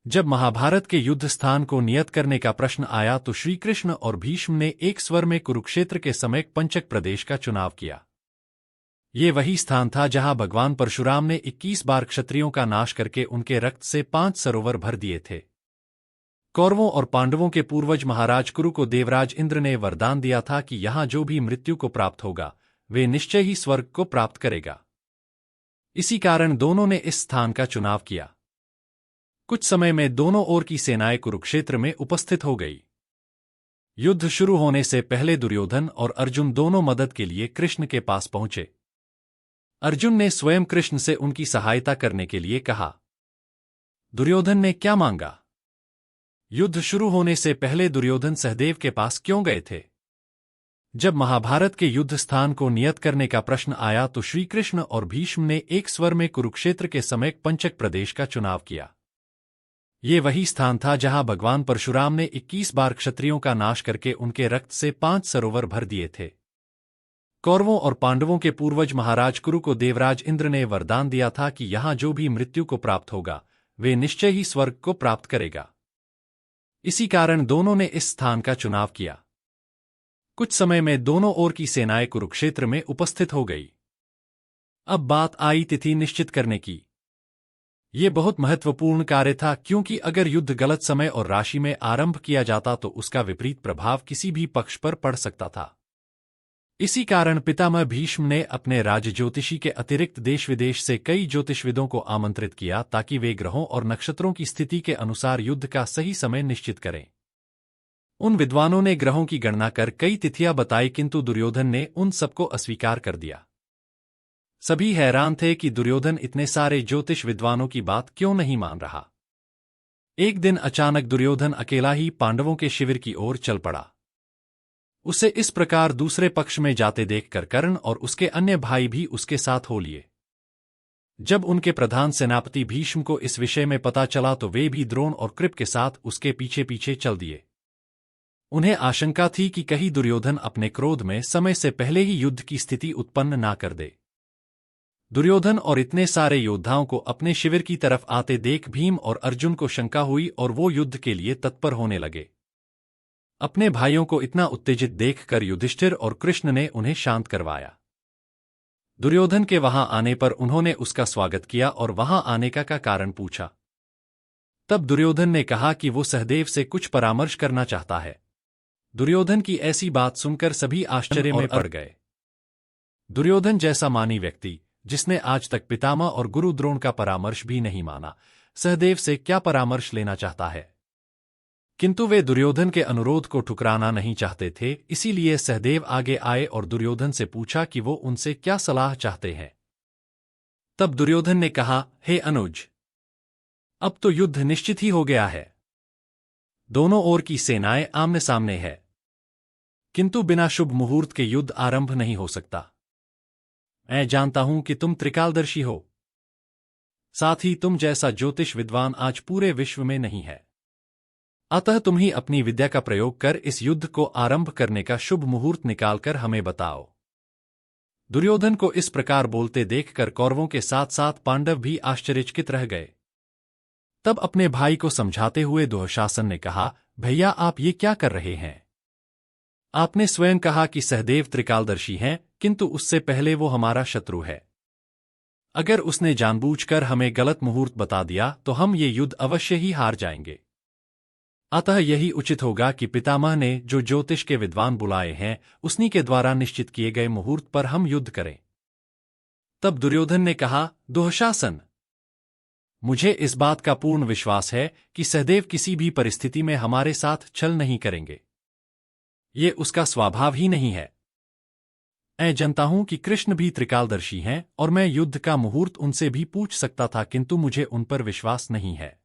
जब महाभारत के युद्ध स्थान को नियत करने का प्रश्न आया तो श्री कृष्ण और भीष्म ने एक स्वर में कुरुक्षेत्र के समेत पंचक प्रदेश का चुनाव किया। ये वही स्थान था जहां भगवान परशुराम ने 21 बार क्षत्रियों का नाश करके उनके रक्त से 5 सरोवर भर दिए थे। कौरवों और पांडवों के पूर्वज महाराज कुरु को देवराज इंद्र ने वरदान दिया था कि यहां जो भी मृत्यु को प्राप्त होगा वे निश्चय ही स्वर्ग को प्राप्त करेगा। इसी कारण दोनों ने इस स्थान का चुनाव किया। कुछ समय में दोनों ओर की सेनाएं कुरुक्षेत्र में उपस्थित हो गई। युद्ध शुरू होने से पहले दुर्योधन और अर्जुन दोनों मदद के लिए कृष्ण के पास पहुंचे। अर्जुन ने स्वयं कृष्ण से उनकी सहायता करने के लिए कहा। दुर्योधन ने क्या मांगा? युद्ध शुरू होने से पहले दुर्योधन सहदेव के पास क्यों गए थे? जब महाभारत के युद्ध स्थान को नियत करने का प्रश्न आया तो श्री कृष्ण और भीष्म ने एक स्वर में कुरुक्षेत्र के समेत पंचक प्रदेश का चुनाव किया। ये वही स्थान था जहां भगवान परशुराम ने 21 बार क्षत्रियों का नाश करके उनके रक्त से 5 सरोवर भर दिए थे। कौरवों और पांडवों के पूर्वज महाराज कुरु को देवराज इंद्र ने वरदान दिया था कि यहां जो भी मृत्यु को प्राप्त होगा वे निश्चय ही स्वर्ग को प्राप्त करेगा। इसी कारण दोनों ने इस स्थान का चुनाव किया। कुछ समय में दोनों ओर की सेनाएं कुरुक्षेत्र में उपस्थित हो गई। अब बात आई तिथि निश्चित करने की। ये बहुत महत्वपूर्ण कार्य था, क्योंकि अगर युद्ध गलत समय और राशि में आरंभ किया जाता तो उसका विपरीत प्रभाव किसी भी पक्ष पर पड़ सकता था। इसी कारण पितामह भीष्म ने अपने राज ज्योतिषी के अतिरिक्त देश विदेश से कई ज्योतिषविदों को आमंत्रित किया ताकि वे ग्रहों और नक्षत्रों की स्थिति के अनुसार युद्ध का सही समय निश्चित करें। उन विद्वानों ने ग्रहों की गणना कर कई तिथियां बताई, किंतु दुर्योधन ने उन सबको अस्वीकार कर दिया। सभी हैरान थे कि दुर्योधन इतने सारे ज्योतिष विद्वानों की बात क्यों नहीं मान रहा। एक दिन अचानक दुर्योधन अकेला ही पांडवों के शिविर की ओर चल पड़ा। उसे इस प्रकार दूसरे पक्ष में जाते देखकर कर्ण और उसके अन्य भाई भी उसके साथ हो लिए। जब उनके प्रधान सेनापति भीष्म को इस विषय में पता चला तो वे भी द्रोण और कृप के साथ उसके पीछे पीछे चल दिए। उन्हें आशंका थी कि कहीं दुर्योधन अपने क्रोध में समय से पहले ही युद्ध की स्थिति उत्पन्न ना कर दे। दुर्योधन और इतने सारे योद्धाओं को अपने शिविर की तरफ आते देख भीम और अर्जुन को शंका हुई और वो युद्ध के लिए तत्पर होने लगे। अपने भाइयों को इतना उत्तेजित देखकर युधिष्ठिर और कृष्ण ने उन्हें शांत करवाया। दुर्योधन के वहां आने पर उन्होंने उसका स्वागत किया और वहां आने का कारण पूछा। तब दुर्योधन ने कहा कि वो सहदेव से कुछ परामर्श करना चाहता है। दुर्योधन की ऐसी बात सुनकर सभी आश्चर्य में पड़ गए। दुर्योधन जैसा मानी व्यक्ति, जिसने आज तक पितामह और गुरु द्रोण का परामर्श भी नहीं माना, सहदेव से क्या परामर्श लेना चाहता है? किंतु वे दुर्योधन के अनुरोध को ठुकराना नहीं चाहते थे, इसीलिए सहदेव आगे आए और दुर्योधन से पूछा कि वो उनसे क्या सलाह चाहते हैं। तब दुर्योधन ने कहा, हे अनुज, अब तो युद्ध निश्चित ही हो गया है। दोनों ओर की सेनाएं आमने सामने है, किंतु बिना शुभ मुहूर्त के युद्ध आरंभ नहीं हो सकता। मैं जानता हूं कि तुम त्रिकालदर्शी हो, साथ ही तुम जैसा ज्योतिष विद्वान आज पूरे विश्व में नहीं है। अतः तुम ही अपनी विद्या का प्रयोग कर इस युद्ध को आरंभ करने का शुभ मुहूर्त निकालकर हमें बताओ। दुर्योधन को इस प्रकार बोलते देखकर कौरवों के साथ साथ पांडव भी आश्चर्यचकित रह गए। तब अपने भाई को समझाते हुए दुशासन ने कहा, भैया आप ये क्या कर रहे हैं? आपने स्वयं कहा कि सहदेव त्रिकालदर्शी हैं, किंतु उससे पहले वो हमारा शत्रु है। अगर उसने जानबूझकर हमें गलत मुहूर्त बता दिया तो हम ये युद्ध अवश्य ही हार जाएंगे। अतः यही उचित होगा कि पितामह ने जो ज्योतिष के विद्वान बुलाए हैं उन्हीं के द्वारा निश्चित किए गए मुहूर्त पर हम युद्ध करें। तब दुर्योधन ने कहा, दुशासन, मुझे इस बात का पूर्ण विश्वास है कि सहदेव किसी भी परिस्थिति में हमारे साथ छल नहीं करेंगे। ये उसका स्वभाव ही नहीं है। मैं जानता हूं कि कृष्ण भी त्रिकालदर्शी हैं और मैं युद्ध का मुहूर्त उनसे भी पूछ सकता था, किंतु मुझे उन पर विश्वास नहीं है।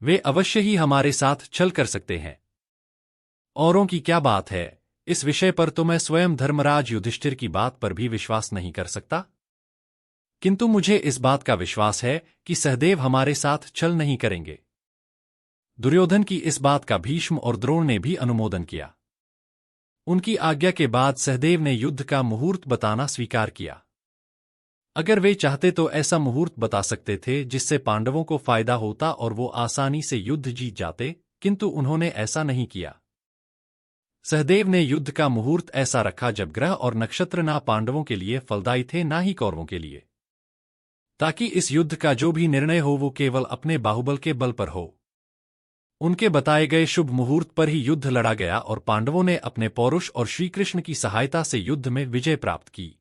वे अवश्य ही हमारे साथ छल कर सकते हैं। औरों की क्या बात है, इस विषय पर तो मैं स्वयं धर्मराज युधिष्ठिर की बात पर भी विश्वास नहीं कर सकता, किंतु मुझे इस बात का विश्वास है कि सहदेव हमारे साथ छल नहीं करेंगे। दुर्योधन की इस बात का भीष्म और द्रोण ने भी अनुमोदन किया। उनकी आज्ञा के बाद सहदेव ने युद्ध का मुहूर्त बताना स्वीकार किया। अगर वे चाहते तो ऐसा मुहूर्त बता सकते थे जिससे पांडवों को फायदा होता और वो आसानी से युद्ध जीत जाते, किंतु उन्होंने ऐसा नहीं किया। सहदेव ने युद्ध का मुहूर्त ऐसा रखा जब ग्रह और नक्षत्र ना पांडवों के लिए फलदायी थे ना ही कौरवों के लिए, ताकि इस युद्ध का जो भी निर्णय हो वो केवल अपने बाहुबल के बल पर हो। उनके बताए गए शुभ मुहूर्त पर ही युद्ध लड़ा गया और पांडवों ने अपने पौरुष और श्रीकृष्ण की सहायता से युद्ध में विजय प्राप्त की।